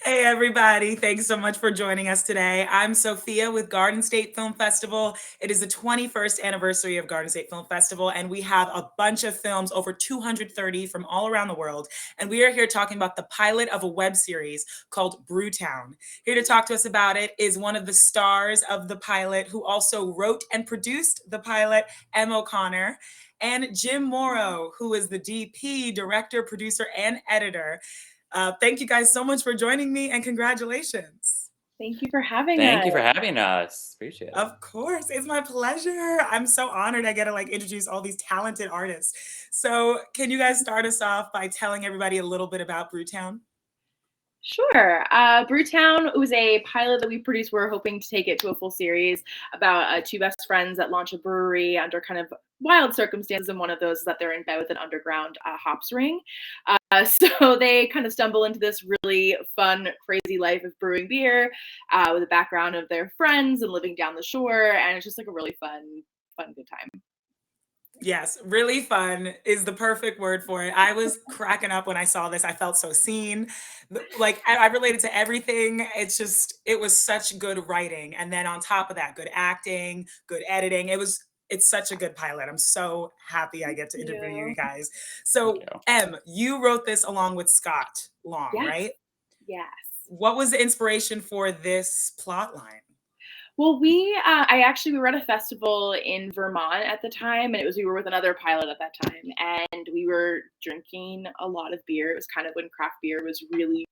Hey, everybody. Thanks so much for joining us today. I'm Sophia with Garden State Film Festival. It is the 21st anniversary of Garden State Film Festival, and we have a bunch of films, over 230 from all around the world. And we are here talking about the pilot of a web series called Brewtown. Here to talk to us about it is one of the stars of the pilot, who also wrote and produced the pilot, Em O'Connor, and Jim Morrow, who is the DP, director, producer, and editor. Thank you guys so much for joining me, and congratulations. Thank you for having Thank us. you for having us. Appreciate it. Of course, it's my pleasure. I'm so honored I get to introduce all these talented artists. So, can you guys start us off by telling everybody a little bit about Brewtown? Sure. Brewtown was a pilot that we produced. We're hoping to take it to a full series about two best friends that launch a brewery under kind of wild circumstances. And one of those is that they're in bed with an underground hops ring. So they kind of stumble into this really fun, crazy life of brewing beer with a background of their friends and living down the shore. And it's just like a really fun, good time. Yes, really fun is the perfect word for it. I was cracking up when I saw this. I felt so seen. I related to everything. It was such good writing. And then on top of that, good acting, good editing. It's such a good pilot. I'm so happy I get to interview you guys. So, Em, you wrote this along with Scott Long, right? Yes. What was the inspiration for this plot line? Well, we were at a festival in Vermont at the time, and we were with another pilot at that time, and we were drinking a lot of beer. It was kind of when craft beer was really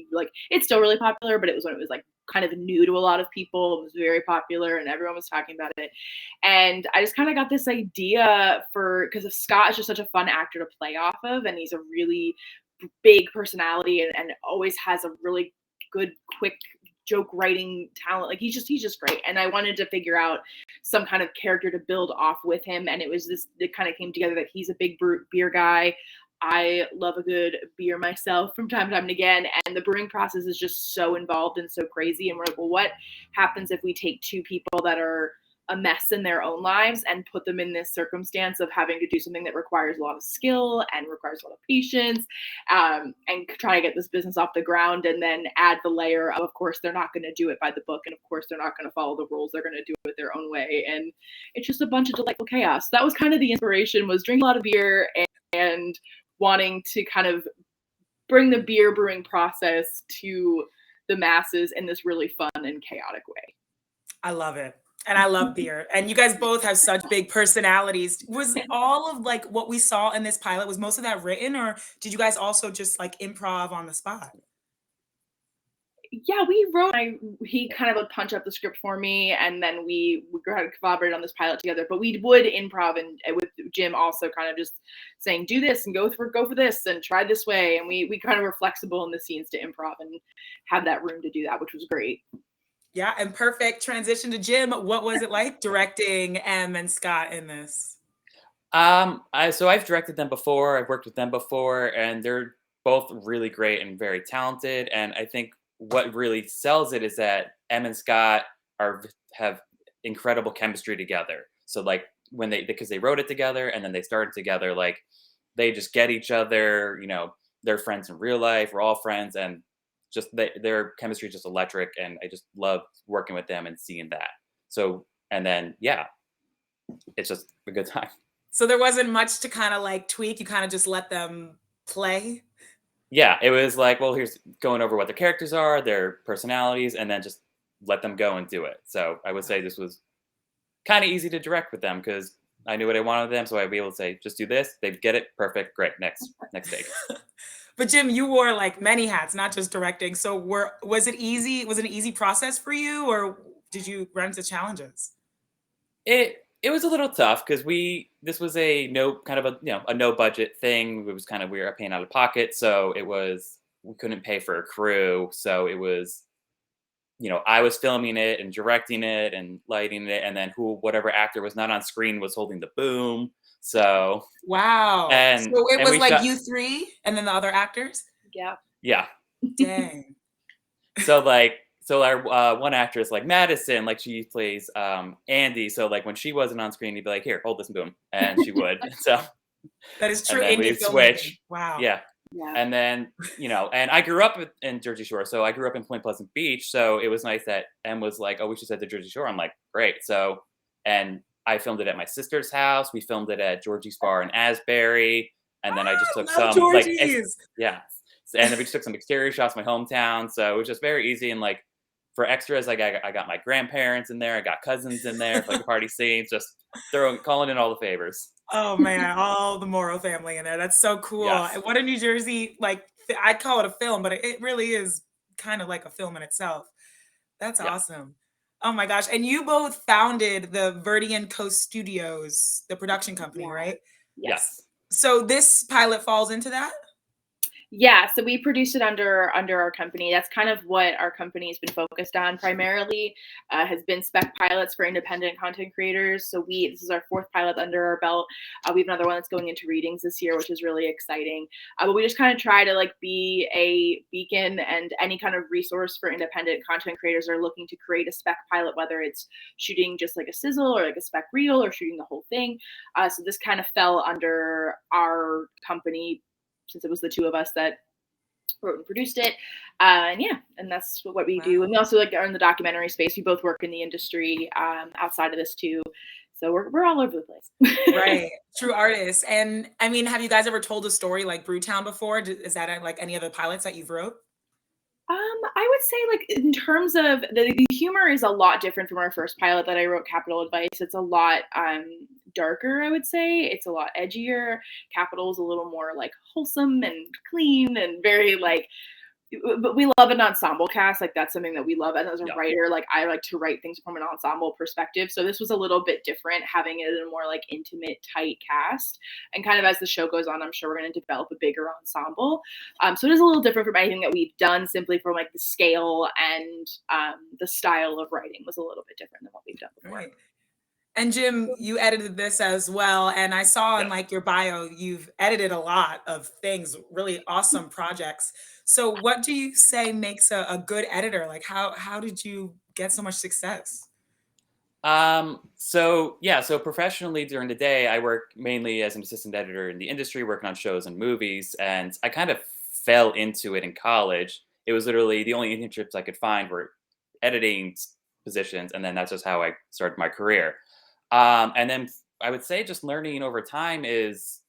it's still really popular, but it was when it was kind of new to a lot of people. It was very popular, and everyone was talking about it. And I just kind of got this idea because Scott is just such a fun actor to play off of, and he's a really big personality and always has a really good, quick joke writing talent. He's just great. And I wanted to figure out some kind of character to build off with him. And it kind of came together that he's a big beer guy. I love a good beer myself from time and again. And the brewing process is just so involved and so crazy. And we're like, well, what happens if we take two people that are a mess in their own lives and put them in this circumstance of having to do something that requires a lot of skill and requires a lot of patience, and try to get this business off the ground, and then add the layer of course, they're not going to do it by the book, and of course, they're not going to follow the rules. They're going to do it their own way, and it's just a bunch of delightful chaos. That was kind of the inspiration, was drinking a lot of beer and wanting to kind of bring the beer brewing process to the masses in this really fun and chaotic way. I love it. And I love beer. And you guys both have such big personalities. Was all of what we saw in this pilot, was most of that written, or did you guys also just improv on the spot? Yeah, we wrote. He kind of would punch up the script for me, and then we had to collaborate on this pilot together. But we would improv, and with Jim also kind of just saying, "Do this and go for this and try this way." And we kind of were flexible in the scenes to improv and have that room to do that, which was great. Yeah, and perfect transition to Jim. What was it like directing Em and Scott in this? So I've directed them before. I've worked with them before, and they're both really great and very talented. And I think what really sells it is that Em and Scott have incredible chemistry together. So because they wrote it together and then they started together, they just get each other. They're friends in real life. We're all friends, and just their chemistry is just electric. And I just love working with them and seeing that. So, and then it's just a good time. So there wasn't much to kind of tweak. You kind of just let them play. Yeah, it was well, here's going over what their characters are, their personalities, and then just let them go and do it. So I would say this was kind of easy to direct with them because I knew what I wanted of them. So I'd be able to say, just do this. They'd get it. Perfect. Great. Next take. But Jim, you wore many hats, not just directing. So was it easy? Was it an easy process for you, or did you run into challenges? It was a little tough because this was a no budget thing. It was we were paying out of pocket, so we couldn't pay for a crew. So it was, I was filming it and directing it and lighting it, and then whatever actor was not on screen was holding the boom. So wow. And so it was you three and then the other actors? Yeah. Dang. So our one actress, Madison, she plays Andy. So when she wasn't on screen, he'd be like, "Here, hold this and boom," and she would. So that is true. And then we'd switch. Wow. Yeah, Yeah. And then, and I grew up in Jersey Shore, so I grew up in Point Pleasant Beach. So it was nice that Em was like, "Oh, we should set the Jersey Shore." I'm like, "Great!" So, and I filmed it at my sister's house. We filmed it at Georgie's Bar in Asbury, and then I just took I love some Georgie's. yeah, and then we just took some exterior shots in my hometown. So it was just very easy. And like for extras, like I got my grandparents in there, I got cousins in there for like the party scenes, just calling in all the favors. Oh man, all the Morrow family in there. That's so cool. Yes. And what a New Jersey, like I'd call it a film, but it really is kind of like a film in itself. That's Yeah. awesome. Oh my gosh. And you both founded the Verdi and Coast Studios, the production company, Yeah. right? Yes. Yes. So this pilot falls into that? Yeah, so we produce it under our company. That's kind of what our company has been focused on primarily, has been spec pilots for independent content creators. So this is our 4th pilot under our belt. We have another one that's going into readings this year, which is really exciting. But we just kind of try to like be a beacon and any kind of resource for independent content creators that are looking to create a spec pilot, whether it's shooting just like a sizzle or like a spec reel or shooting the whole thing. So this kind of fell under our company, since it was the 2 of us that wrote and produced it. And yeah, and that's what we do. And we also like are in the documentary space. We both work in the industry outside of this too. So we're all over the place. Right. True artists. And I mean, have you guys ever told a story like Brewtown before? Is that like any other pilots that you've wrote? I would say like in terms of the humor is a lot different from our first pilot that I wrote, Capital Advice. It's a lot darker, I would say. It's a lot edgier. Capital is a little more like wholesome and clean and very like, but we love an ensemble cast. Like that's something that we love. And as a writer, like I like to write things from an ensemble perspective. So this was a little bit different, having it in a more like intimate, tight cast. And kind of as the show goes on, I'm sure we're going to develop a bigger ensemble. So it is a little different from anything that we've done, simply from like the scale and the style of writing was a little bit different than what we've done before. Right. And Jim, you edited this as well. And I saw in like your bio, you've edited a lot of things, really awesome projects. So what do you say makes a good editor? Like how did you get so much success? So professionally during the day, I work mainly as an assistant editor in the industry, working on shows and movies, and I kind of fell into it in college. It was literally the only internships I could find were editing positions, and then that's just how I started my career. And then I would say just learning over time is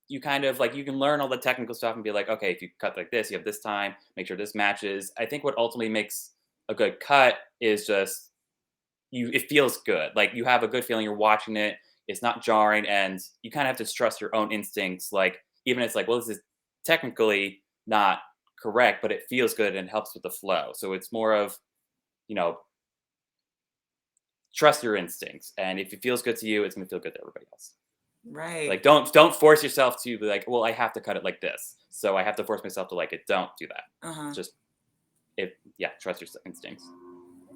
you kind of like you can learn all the technical stuff and be like, okay, if you cut like this, you have this time, make sure this matches. I think what ultimately makes a good cut is just it feels good. Like you have a good feeling you're watching it. It's not jarring, and you kind of have to trust your own instincts. Like even if it's like, well, this is technically not correct, but it feels good and helps with the flow. So it's more of, you know, trust your instincts, and if it feels good to you, it's gonna feel good to everybody else. Right. Like don't force yourself to be like, well, I have to cut it like this, so I have to force myself to like it. Don't do that. Just trust your instincts.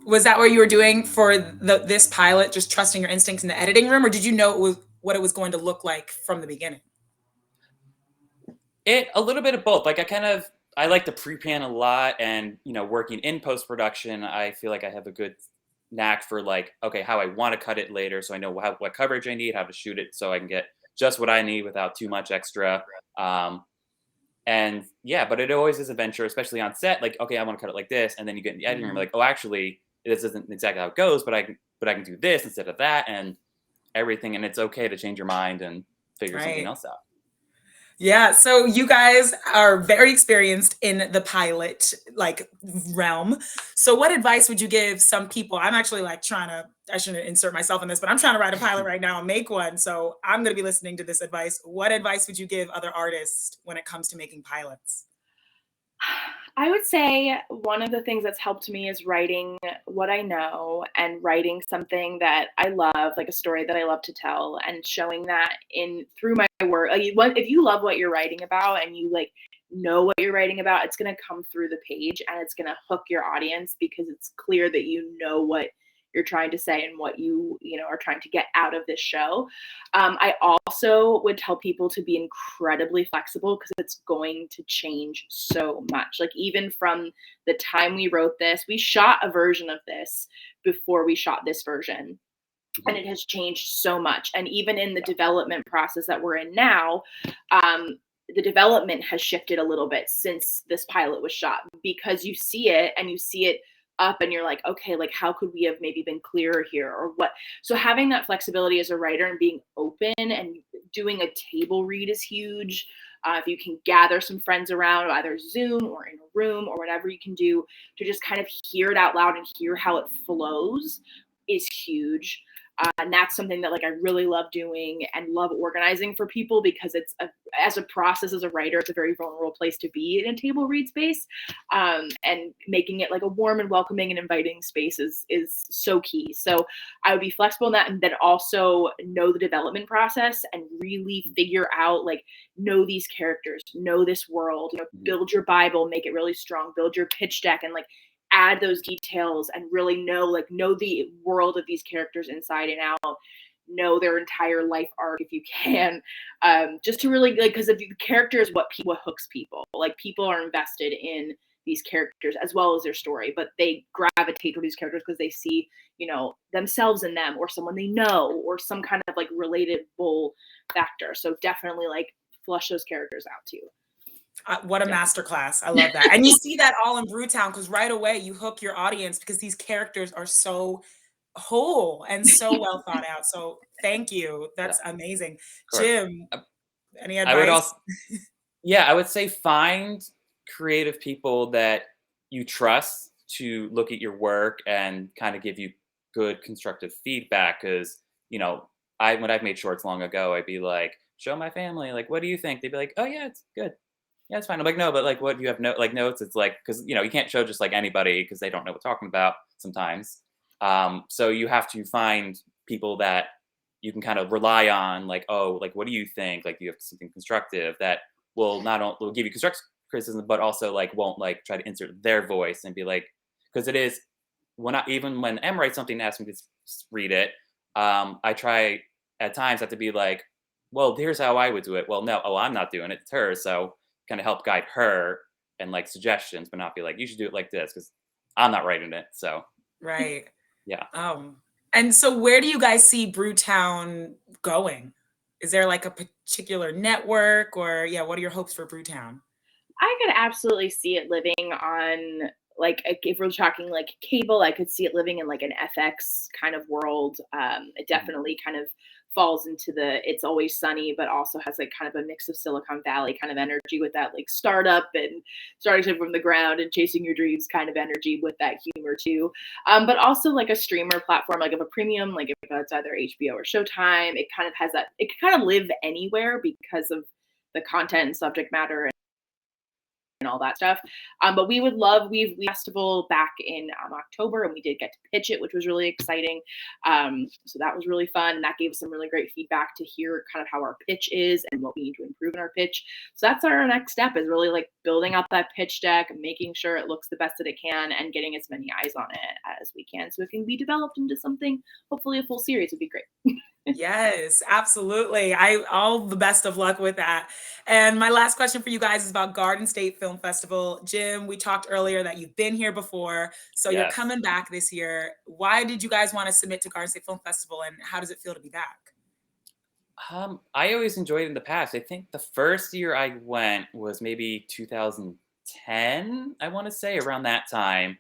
Was that what you were doing for this pilot, just trusting your instincts in the editing room, or did you know what it was going to look like from the beginning? A little bit of both. Like I like to pre-plan a lot, and working in post-production, I feel like I have a good knack for like, okay, how I want to cut it later, so I know what coverage I need, how to shoot it, so I can get just what I need without too much extra. And yeah, but it always is a venture, especially on set. Like, okay, I want to cut it like this, and then you get in the editing room, like, oh, actually, this isn't exactly how it goes, but I can do this instead of that, and everything. And it's okay to change your mind and figure something else out. Yeah, so you guys are very experienced in the pilot like realm. So what advice would you give some people? I'm actually like I shouldn't insert myself in this, but I'm trying to write a pilot right now and make one. So I'm going to be listening to this advice. What advice would you give other artists when it comes to making pilots? I would say one of the things that's helped me is writing what I know and writing something that I love, like a story that I love to tell, and showing that through my work. Like if you love what you're writing about and you like know what you're writing about, it's going to come through the page and it's going to hook your audience because it's clear that you know what you're trying to say and what you are trying to get out of this show. I also would tell people to be incredibly flexible because it's going to change so much. Like even from the time we wrote this, we shot a version of this before we shot this version. And it has changed so much. And even in the development process that we're in now, the development has shifted a little bit since this pilot was shot, because you see it and you see it up and you're like, okay, like how could we have maybe been clearer here or what? So having that flexibility as a writer and being open and doing a table read is huge. If you can gather some friends around, either Zoom or in a room or whatever you can do to just kind of hear it out loud and hear how it flows is huge. And that's something that like I really love doing and love organizing for people, because it's as a process as a writer, it's a very vulnerable place to be in a table read space, and making it like a warm and welcoming and inviting space is so key. So I would be flexible in that, and then also know the development process and really figure out, like, know these characters, know this world, build your Bible, make it really strong, build your pitch deck, and like add those details and really know the world of these characters inside and out, know their entire life arc if you can, just to really, like, because the character is what hooks people. Like, people are invested in these characters as well as their story, but they gravitate toward these characters because they see, themselves in them or someone they know or some kind of like relatable factor. So definitely like flush those characters out too. What a masterclass. I love that. And you see that all in Brewtown, because right away you hook your audience because these characters are so whole and so well thought out. So thank you. That's amazing. Jim, any I would advice? also, I would say find creative people that you trust to look at your work and kind of give you good constructive feedback. Because, when I've made shorts long ago, I'd be like, show my family, like, what do you think? They'd be like, oh yeah, it's good. Yeah, it's fine. I'm like, no, but like, what do you have notes? It's like, because you can't show just like anybody because they don't know what we're talking about sometimes. So you have to find people that you can kind of rely on, like, oh, like, what do you think? Like, you have something constructive that will not only will give you constructive criticism, but also like won't like try to insert their voice and be like, because it is even when Em writes something and asks me to read it, I try at times have to be like, well, here's how I would do it. Well, no, I'm not doing it. It's her. So kind of help guide her and like suggestions, but not be like, you should do it like this because I'm not writing it. So right. Yeah. And so where do you guys see Brewtown going? Is there like a particular network or what are your hopes for Brewtown? I could absolutely see it living on, like, if we're talking like cable, I could see it living in like an FX kind of world. It definitely kind of falls into the It's Always Sunny, but also has like kind of a mix of Silicon Valley kind of energy with that like startup and starting from the ground and chasing your dreams kind of energy with that humor too. But also like a streamer platform, like of a premium, like if it's either HBO or Showtime, it kind of has that, it can kind of live anywhere because of the content and subject matter and all that stuff. But we festival back in October, and we did get to pitch it, which was really exciting. So that was really fun, and that gave us some really great feedback to hear kind of how our pitch is and what we need to improve in our pitch. So that's our next step, is really like building out that pitch deck, making sure it looks the best that it can, and getting as many eyes on it as we can, so it can be developed into something. Hopefully, a full series would be great. Yes, absolutely. All the best of luck with that. And my last question for you guys is about Garden State Film Festival. Jim, we talked earlier that you've been here before, so you're coming back this year. Why did you guys want to submit to Garden State Film Festival, and how does it feel to be back? I always enjoyed it in the past. I think the first year I went was maybe 2010, I want to say, around that time,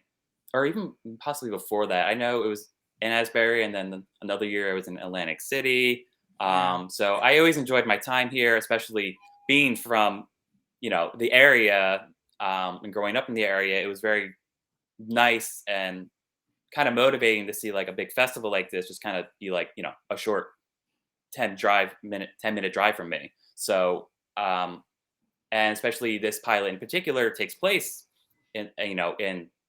or even possibly before that. I know it was in Asbury, and then another year I was in Atlantic City. So I always enjoyed my time here, especially being from, the area, and growing up in the area. It was very nice and kind of motivating to see like a big festival like this just kind of be like, a short 10-minute drive from me. So, and especially this pilot in particular takes place in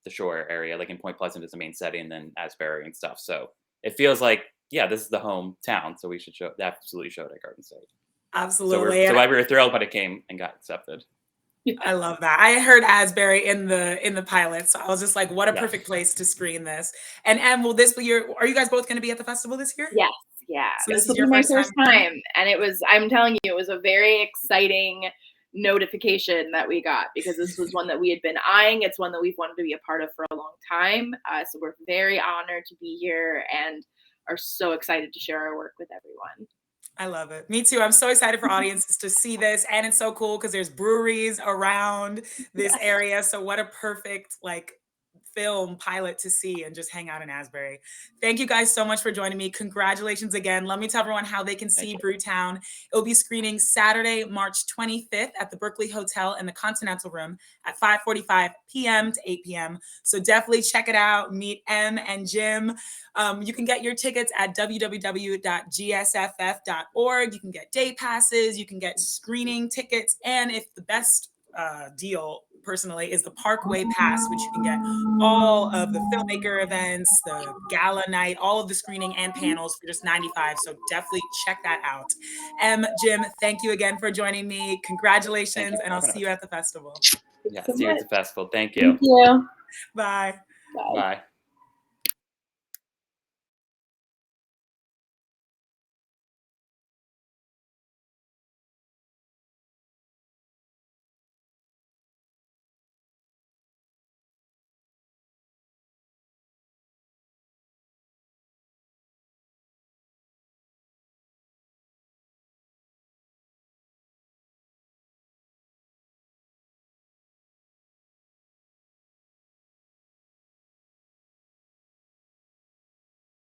the shore area, like in Point Pleasant is the main setting, and then Asbury and stuff. So it feels like, this is the hometown. So we should absolutely show it at Garden State. Absolutely. So we were thrilled when it came and got accepted. I love that. I heard Asbury in the pilot, so I was just like, what a perfect place to screen this. And Em, will this be are you guys both going to be at the festival this year? Yes. Yeah. So this will be my first time. And I'm telling you, it was a very exciting notification that we got, because this was one that we had been eyeing. It's one that we've wanted to be a part of for a long time. So we're very honored to be here and are so excited to share our work with everyone. I love it. Me too. I'm so excited for audiences to see this. And it's so cool because there's breweries around this area. So what a perfect like film pilot to see and just hang out in Asbury. Thank you guys so much for joining me. Congratulations again. Let me tell everyone how they can see Brewtown. It will be screening Saturday, March 25th at the Berkeley Hotel in the Continental Room at 5:45 p.m. to 8 p.m. So definitely check it out. Meet Em and Jim. You can get your tickets at www.gsff.org. You can get day passes. You can get screening tickets. And if the best deal personally is the Parkway Pass, which you can get all of the Filmmaker events, the gala night, all of the screening and panels for just $95. So definitely check that out. Jim, thank you again for joining me. Congratulations, and I'll see you at the festival. Yeah, see you at the festival. Thank you. Thank you. Bye. Bye. Bye.